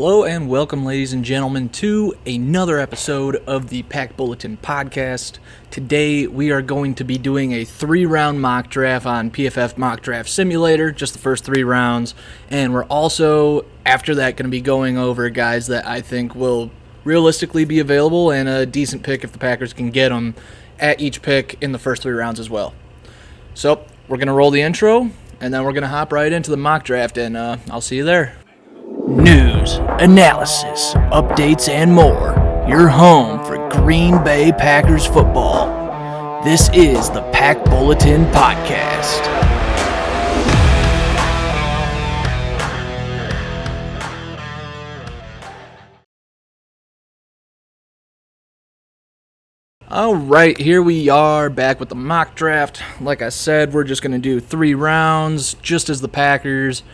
Hello and welcome, ladies and gentlemen, to another episode of the PackBulletin podcast. Today we are going to be doing a 3-round mock draft on PFF Mock Draft Simulator, just the first 3 rounds, and we're also, after that, going to be going over guys that I think will realistically be available and a decent pick if the Packers can get them at each pick in the first 3 rounds as well. So, we're going to roll the intro, and then we're going to hop right into the mock draft, and I'll see you there. News, analysis, updates, and more. Your home for Green Bay Packers football. This is the PackBulletin podcast. All right, here we are back with the mock draft. Like I said, we're just going to do 3 rounds, just as the Packers.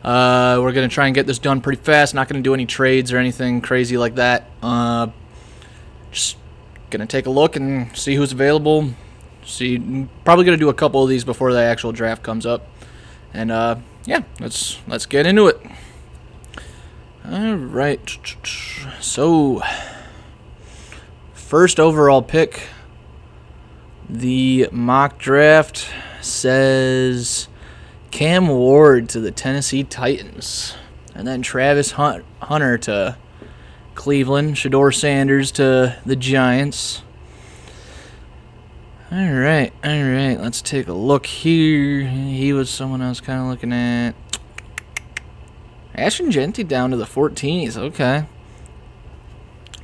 We're going to try and get this done pretty fast. Not going to do any trades or anything crazy like that. Just going to take a look and see who's available. Probably going to do a couple of these before the actual draft comes up. And, yeah, let's get into it. All right. So, first overall pick, the mock draft says Cam Ward to the Tennessee Titans, and then Travis Hunter to Cleveland, Shedeur Sanders to the Giants. All right, let's take a look here. He was someone I was kind of looking at. Ashton Genty down to the 14s, okay.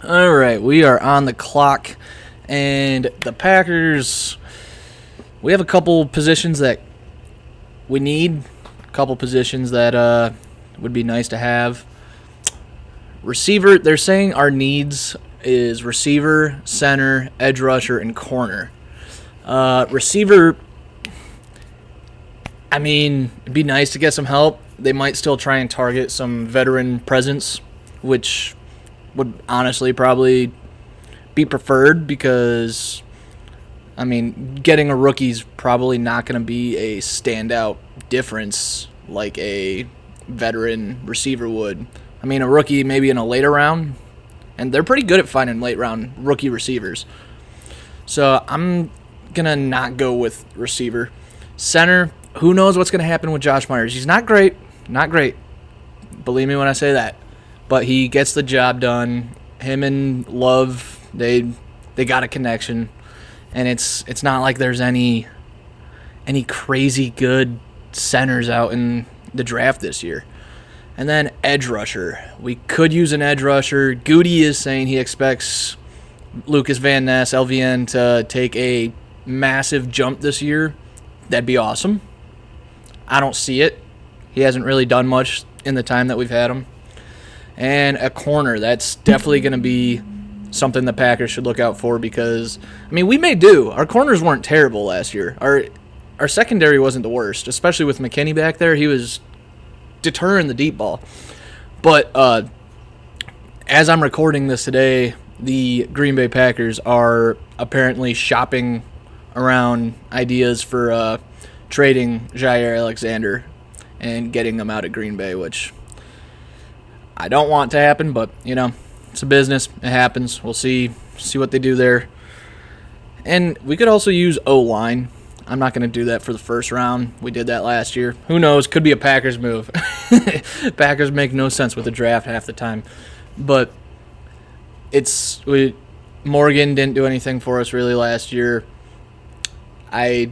All right, we are on the clock, and the Packers, we have a couple positions that we need, a couple positions that would be nice to have. Receiver, they're saying our needs is receiver, center, edge rusher, and corner. Receiver, I mean, it'd be nice to get some help. They might still try and target some veteran presence, which would honestly probably be preferred because, I mean, getting a rookie's probably not going to be a standout difference like a veteran receiver would. I mean, a rookie maybe in a later round, and they're pretty good at finding late round rookie receivers. So I'm going to not go with receiver. Center, who knows what's going to happen with Josh Myers. He's not great. Believe me when I say that. But he gets the job done. Him and Love, they got a connection. And it's not like there's any crazy good centers out in the draft this year. And then edge rusher. We could use an edge rusher. Goody is saying he expects Lucas Van Ness, LVN, to take a massive jump this year. That'd be awesome. I don't see it. He hasn't really done much in the time that we've had him. And a corner. That's definitely going to be something the Packers should look out for because, I mean, we may do. Our corners weren't terrible last year. Our secondary wasn't the worst, especially with McKinney back there. He was deterring the deep ball. But as I'm recording this today, the Green Bay Packers are apparently shopping around ideas for trading Jair Alexander and getting him out of Green Bay, which I don't want to happen, but, you know, it's a business. It happens. We'll see what they do there. And we could also use O-line. I'm not going to do that for the first round. We did that last year. Who knows? Could be a Packers move. Packers make no sense with the draft half the time. But Morgan didn't do anything for us really last year. You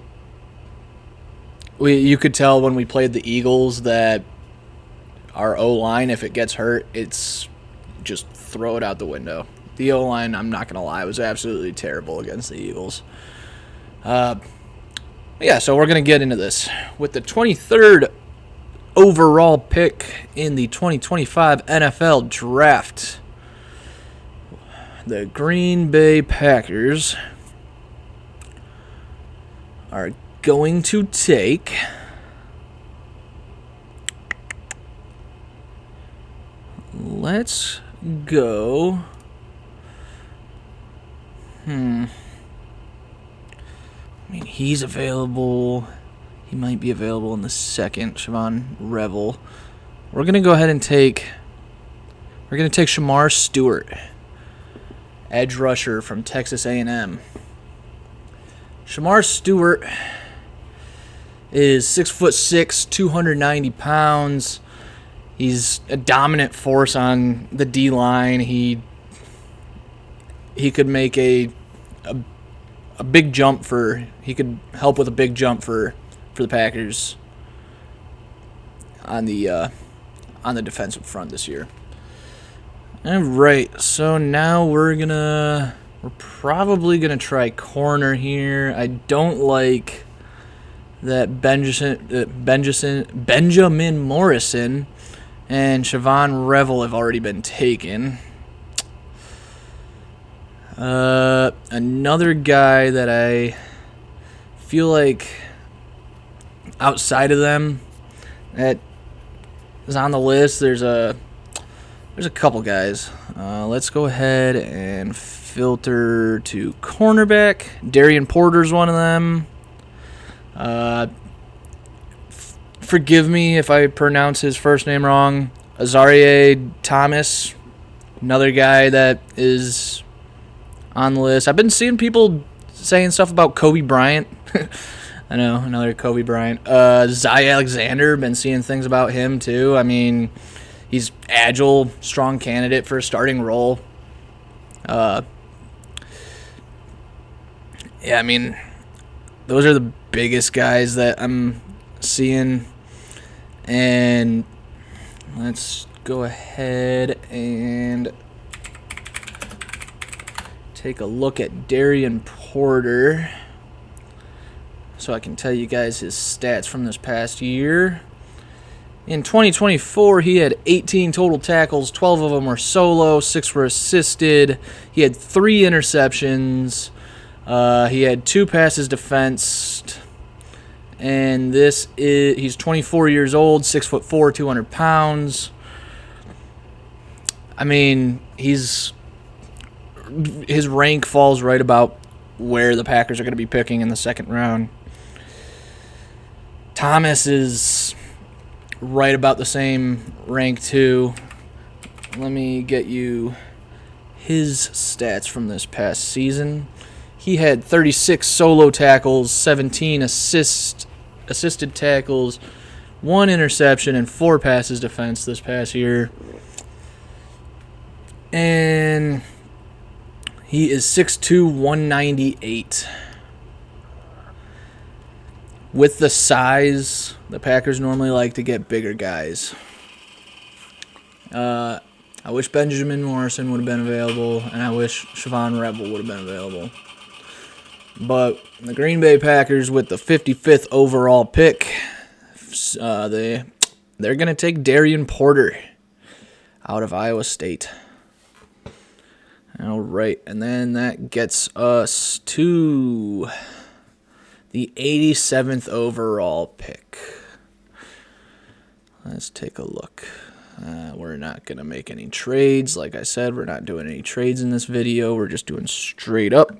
could tell when we played the Eagles that our O-line, if it gets hurt, it's just throw it out the window. The O-line, I'm not going to lie, was absolutely terrible against the Eagles. Yeah, so we're going to get into this. With the 23rd overall pick in the 2025 NFL Draft, the Green Bay Packers are going to take let's go I mean, he's available. He might be available in the second. Siobhan Revel. We're going to go ahead and take We're going to take Shamar Stewart, edge rusher from Texas A&M. Shamar Stewart is 6'6", 290 pounds. He's a dominant force on the D-line. He could make a big jump for. He could help with a big jump for the Packers on the defensive front this year. All right, so now we're probably gonna try corner here. I don't like that Benjamin Morrison and Siobhan Revel have already been taken. Another guy that I feel like outside of them that is on the list, there's a couple guys. Let's go ahead and filter to cornerback. Darian Porter's one of them. Forgive me if I pronounce his first name wrong. Azarie Thomas, another guy that is on the list. I've been seeing people saying stuff about Kobe Bryant. I know, another Kobe Bryant. Zy Alexander, been seeing things about him too. I mean, he's agile, strong candidate for a starting role. Yeah, I mean, those are the biggest guys that I'm seeing. And let's go ahead and take a look at Darian Porter so I can tell you guys his stats from this past year. In 2024, he had 18 total tackles, 12 of them were solo, 6 were assisted. He had 3 interceptions. He had 2 passes defensed. And he's 24 years old, 6'4", 200 pounds. I mean, his rank falls right about where the Packers are going to be picking in the second round. Thomas is right about the same rank too. Let me get you his stats from this past season. He had 36 solo tackles, 17 assisted tackles, 1 interception, and 4 passes defense this past year. And he is 6'2", 198. With the size, the Packers normally like to get bigger guys. I wish Benjamin Morrison would have been available, and I wish Siobhan Revel would have been available. But the Green Bay Packers, with the 55th overall pick, they're going to take Darian Porter out of Iowa State. All right, and then that gets us to the 87th overall pick. Let's take a look. We're not going to make any trades. Like I said, we're not doing any trades in this video. We're just doing straight up.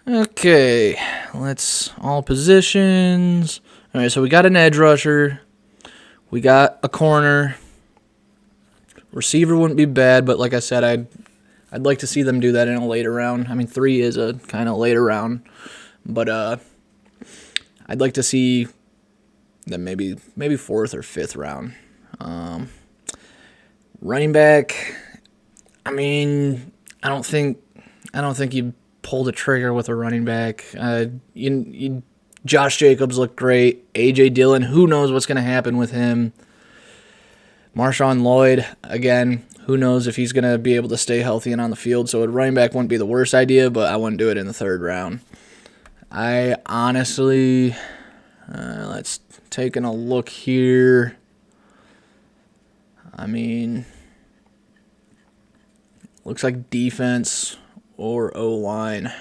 Okay, let's all positions. All right, so we got an edge rusher. We got a corner. Receiver wouldn't be bad, but like I said, I'd like to see them do that in a later round. I mean, 3 is a kind of later round, but I'd like to see them maybe 4th or 5th round. Running back. I mean, I don't think you pull the trigger with a running back. Josh Jacobs looked great. A.J. Dillon, who knows what's going to happen with him. Marshawn Lloyd, again, who knows if he's going to be able to stay healthy and on the field. So a running back wouldn't be the worst idea, but I wouldn't do it in the 3rd round. I honestly, let's taking a look here. I mean, looks like defense or O-line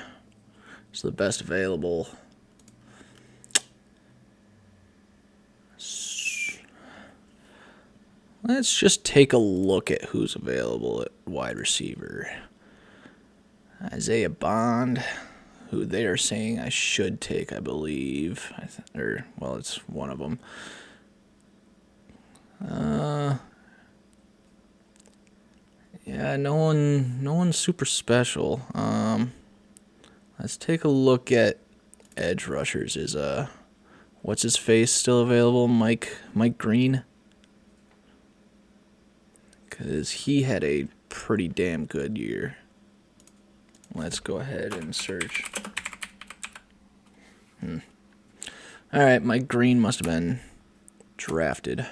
is the best available. Let's just take a look at who's available at wide receiver. Isaiah Bond, who they are saying I should take, I believe. It's one of them. Yeah, no one's super special. Let's take a look at edge rushers. Is what's his face still available? Mike Green, because he had a pretty damn good year. Let's go ahead and search. All right, Mike Green must have been drafted.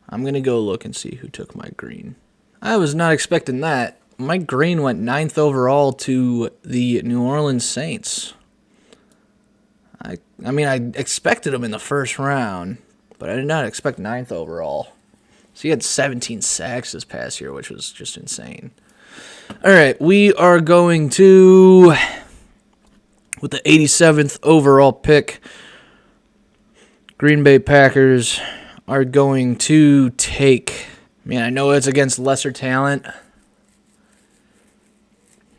I'm gonna go look and see who took Mike Green. I was not expecting that. Mike Green went 9th overall to the New Orleans Saints. I mean, I expected him in the first round, but I did not expect 9th overall. So he had 17 sacks this past year, which was just insane. All right, we are going to, with the 87th overall pick, Green Bay Packers are going to take, man, I know it's against lesser talent,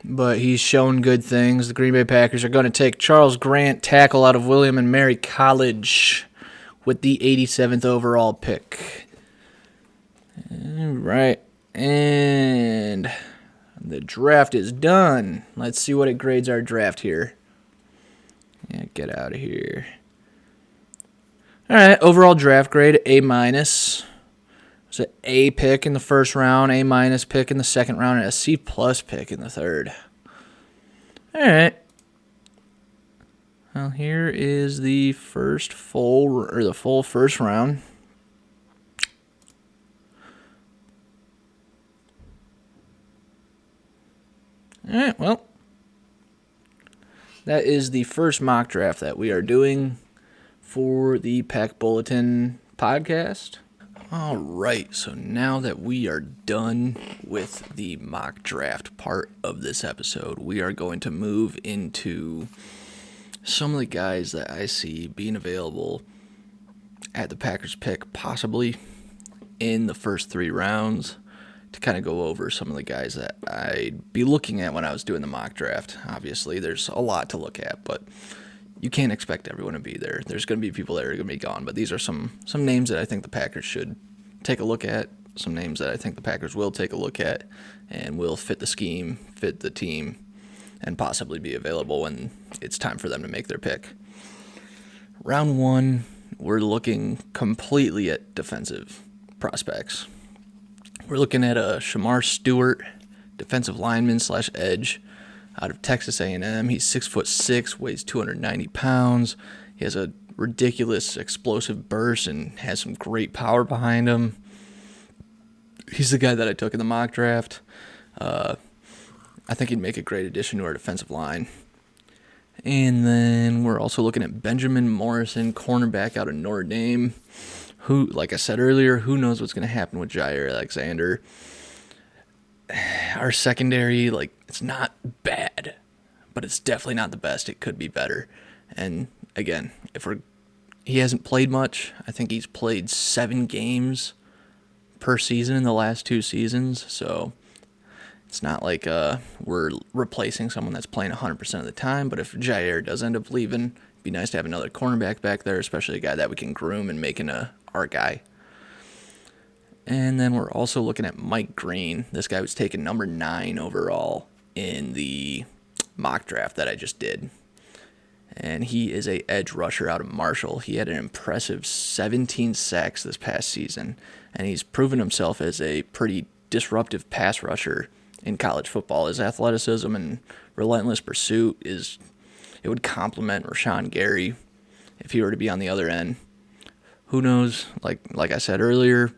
but he's shown good things. The Green Bay Packers are going to take Charles Grant, tackle out of William and Mary College, with the 87th overall pick. All right, and the draft is done. Let's see what it grades our draft here. Yeah, get out of here. All right, overall draft grade, A-. It's an A pick in the first round, A- pick in the second round, and a C+ pick in the third. All right. Well, here is the full first round. All right, well, that is the first mock draft that we are doing for the PackBulletin podcast. All right, so now that we are done with the mock draft part of this episode, we are going to move into some of the guys that I see being available at the Packers pick, possibly in the first 3 rounds, to kind of go over some of the guys that I'd be looking at when I was doing the mock draft. Obviously, there's a lot to look at, but you can't expect everyone to be there. There's going to be people that are going to be gone, but these are some names that I think the Packers should take a look at, some names that I think the Packers will take a look at and will fit the scheme, fit the team, and possibly be available when it's time for them to make their pick. Round 1, we're looking completely at defensive prospects. We're looking at a Shamar Stewart, defensive lineman / edge, out of Texas A&M. He's 6'6", weighs 290 pounds. He has a ridiculous explosive burst and has some great power behind him. He's the guy that I took in the mock draft. I think he'd make a great addition to our defensive line. And then we're also looking at Benjamin Morrison, cornerback out of Notre Dame, who, like I said earlier, who knows what's going to happen with Jair Alexander. Our secondary, it's not bad, but it's definitely not the best. It could be better. And again, he hasn't played much. I think he's played 7 games per season in the last 2 seasons. So it's not like we're replacing someone that's playing 100% of the time. But if Jair does end up leaving, it'd be nice to have another cornerback back there, especially a guy that we can groom and make our guy. And then we're also looking at Mike Green. This guy was taken number 9 overall in the mock draft that I just did. And he is a edge rusher out of Marshall. He had an impressive 17 sacks this past season, and he's proven himself as a pretty disruptive pass rusher in college football. His athleticism and relentless pursuit it would complement Rashawn Gary if he were to be on the other end. Who knows? Like I said earlier,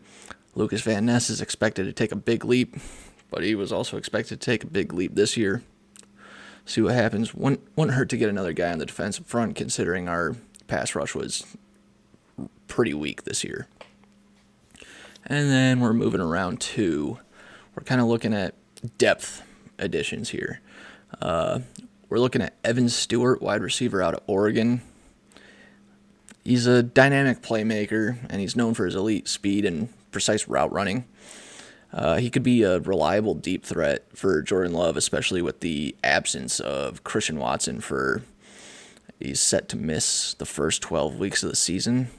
Lucas Van Ness is expected to take a big leap, but he was also expected to take a big leap this year. See what happens. Wouldn't hurt to get another guy on the defensive front, considering our pass rush was pretty weak this year. And then we're moving around to, we're kind of looking at depth additions here. We're looking at Evan Stewart, wide receiver out of Oregon. He's a dynamic playmaker, and he's known for his elite speed and precise route running. He could be a reliable deep threat for Jordan Love, especially with the absence of Christian Watson. He's set to miss the first 12 weeks of the season.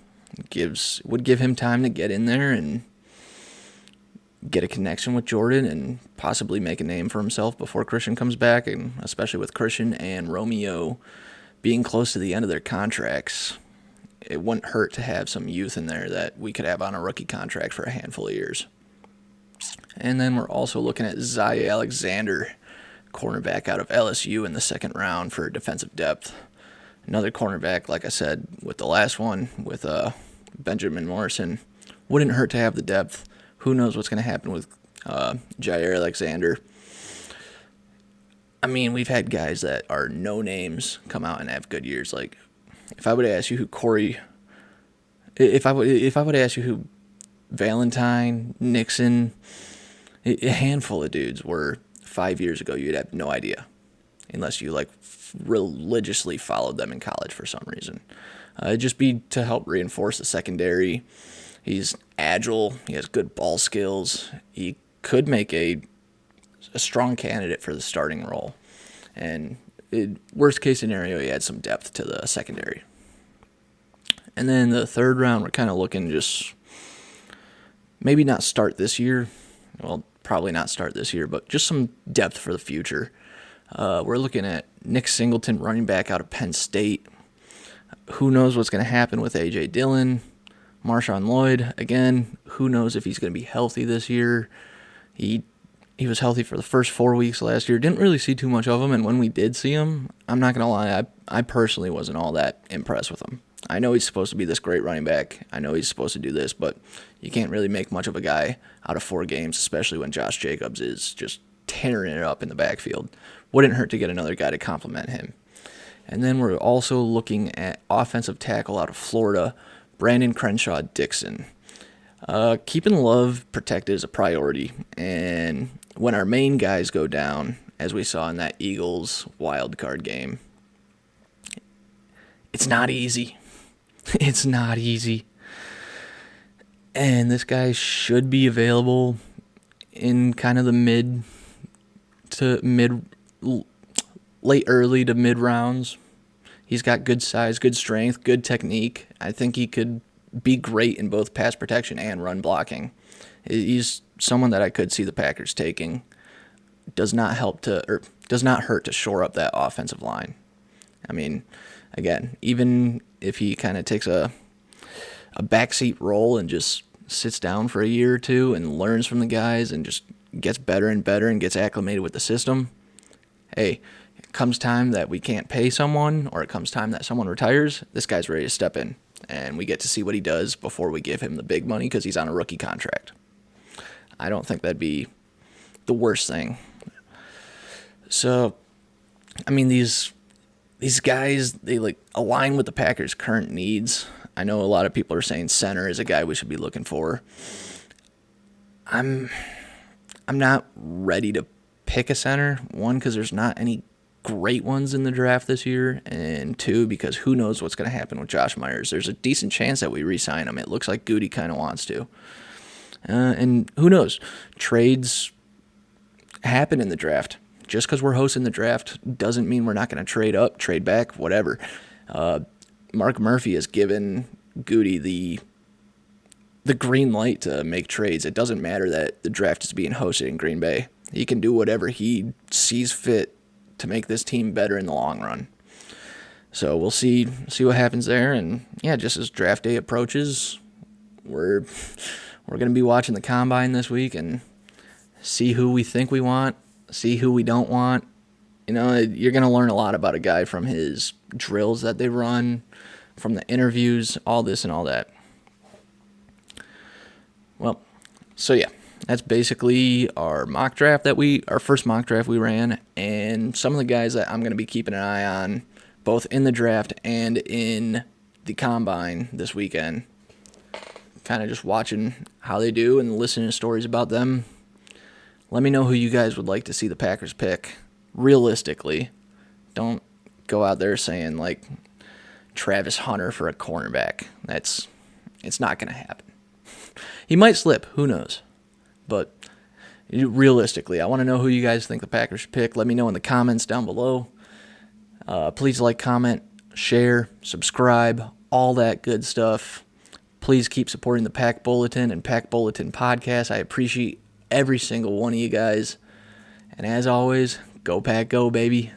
Would give him time to get in there and get a connection with Jordan and possibly make a name for himself before Christian comes back, and especially with Christian and Romeo being close to the end of their contracts, it wouldn't hurt to have some youth in there that we could have on a rookie contract for a handful of years. And then we're also looking at Zaya Alexander, cornerback out of LSU in the second round for defensive depth. Another cornerback, like I said, with the last one, with Benjamin Morrison. Wouldn't hurt to have the depth. Who knows what's going to happen with Jair Alexander. I mean, we've had guys that are no names come out and have good years. Like, if I would ask you who if I would ask you who Valentine, Nixon, a handful of dudes were 5 years ago, you'd have no idea, unless you religiously followed them in college for some reason. It'd just be to help reinforce the secondary. He's agile. He has good ball skills. He could make a strong candidate for the starting role. And worst case scenario, he had some depth to the secondary. And then the third round, we're kind of looking just maybe not start this year. Well, probably not start this year, but just some depth for the future. We're looking at Nick Singleton, running back out of Penn State. Who knows what's going to happen with A.J. Dillon? Marshawn Lloyd, again, who knows if he's going to be healthy this year. He was healthy for the first 4 weeks last year. Didn't really see too much of him, and when we did see him, I'm not going to lie, I personally wasn't all that impressed with him. I know he's supposed to be this great running back. I know he's supposed to do this, but you can't really make much of a guy out of 4 games, especially when Josh Jacobs is just tearing it up in the backfield. Wouldn't hurt to get another guy to complement him. And then we're also looking at offensive tackle out of Florida, Brandon Crenshaw Dixon. Keeping Love protected is a priority, and when our main guys go down, as we saw in that Eagles wild card game, it's not easy. It's not easy. And this guy should be available in kind of the late early to mid rounds. He's got good size, good strength, good technique. I think he could be great in both pass protection and run blocking. He's someone that I could see the Packers taking. Does not hurt to shore up that offensive line. I mean, again, even if he kind of takes a backseat role and just sits down for a year or two and learns from the guys and just gets better and better and gets acclimated with the system, hey, it comes time that we can't pay someone, or it comes time that someone retires, this guy's ready to step in, and we get to see what he does before we give him the big money because he's on a rookie contract. I don't think that'd be the worst thing. So, I mean, these guys, they align with the Packers' current needs. I know a lot of people are saying center is a guy we should be looking for. I'm not ready to pick a center. One, because there's not any great ones in the draft this year, and two, because who knows what's going to happen with Josh Myers. There's a decent chance that we re-sign him. It looks like Goody kind of wants to. And who knows? Trades happen in the draft. Just because we're hosting the draft doesn't mean we're not going to trade up, trade back, whatever. Mark Murphy has given Goody the green light to make trades. It doesn't matter that the draft is being hosted in Green Bay. He can do whatever he sees fit to make this team better in the long run. So we'll see what happens there. And yeah, just as draft day approaches, we're going to be watching the combine this week and see who we think we want, see who we don't want. You know, you're going to learn a lot about a guy from his drills that they run, from the interviews, all this and all that. Well, so yeah, that's basically our first mock draft we ran, and some of the guys that I'm going to be keeping an eye on, both in the draft and in the combine this weekend. Kind of just watching how they do and listening to stories about them. Let me know who you guys would like to see the Packers pick. Realistically, don't go out there saying Travis Hunter for a cornerback. It's not going to happen. He might slip, who knows? But realistically, I want to know who you guys think the Packers should pick. Let me know in the comments down below. Please comment, share, subscribe, all that good stuff. Please keep supporting the Pack Bulletin and Pack Bulletin podcast. I appreciate every single one of you guys. And as always, go Pack Go, baby.